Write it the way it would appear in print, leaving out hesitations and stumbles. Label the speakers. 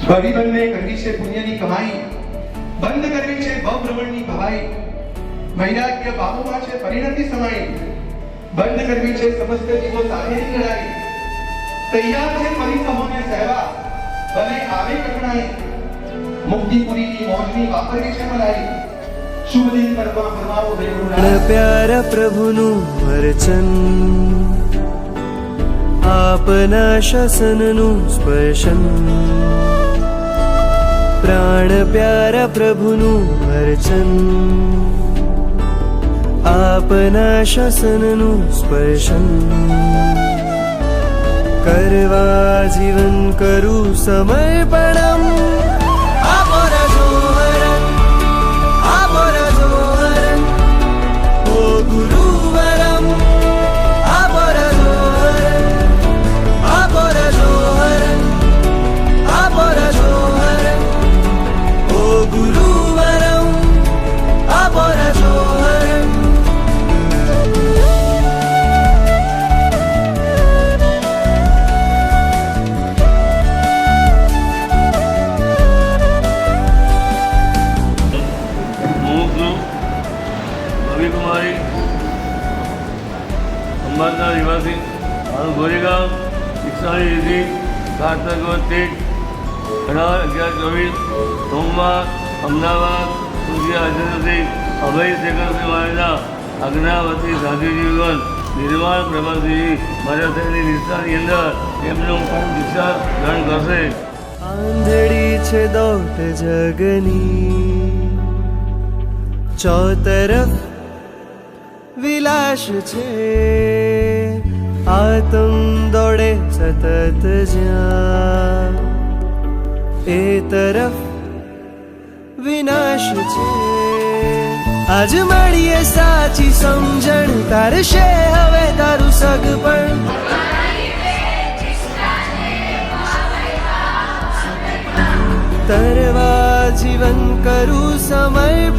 Speaker 1: ભાવી બંને કરવી છે પુણ્યની કમાઈ, બંધ કરવી છે ભવભ્રમણની ભવાઈ, વૈરાગ્ય બાહુમાં છે પરિણતિ સમાઈ, બંધ કરવી છે સમસ્ત જીવો સાથેની લડાઈ, તૈયાર છે ફરી સમોને સહેવા, ભલે આવે કઠણાઈ, મુક્તિપુરીની મોજની વાપરવી છે મલાઈ, શુભ દિન કરવા ફરમાવો દેવના
Speaker 2: પ્યારા પ્રભુનું અર્ચન, આપના શાસનનું સ્પર્શન, પ્રાણ પ્યારા પ્રભુનું અર્ચન, આપના શાસનનું સ્પર્શન, કરવા જીવન કરું સમર્પણમ. આપો રજોહરન, આપો રજોહરન, ઓ ગુરુવરમ, આપો રજોહરન, આપો રજોહરન, આપો રજોહરન, ઓ ગુરુવરમ, આપો રજોહરન.
Speaker 3: કુમારી અંબાદના નિવાસી, મારું ગોરેગાંવ, શિક્ષાની વિધિ 7/13/18/11/24, સોમવાર, અમદાવાદ. પૂજ્ય આચાર્યશ્રી અભય શેખરસિંહ મહારાજના આજ્ઞાવતી સાધુ જીવન નિર્માણ પ્રભાશ્રી મારા થયેલી નિષ્ઠાની અંદર એમનું પણ દીક્ષા ગ્રહણ કરશે.
Speaker 2: આંધળી છે દોટ જગની, ચોતરફ વિલાસ છે, આતમ દોડે સતત જ્યાં, એ તરફ વિનાશ છે. આજ મળીએ સાચી સમજણ, તારશે હવે તારું સગપણ. તરવા જીવન કરું સમર્પણ.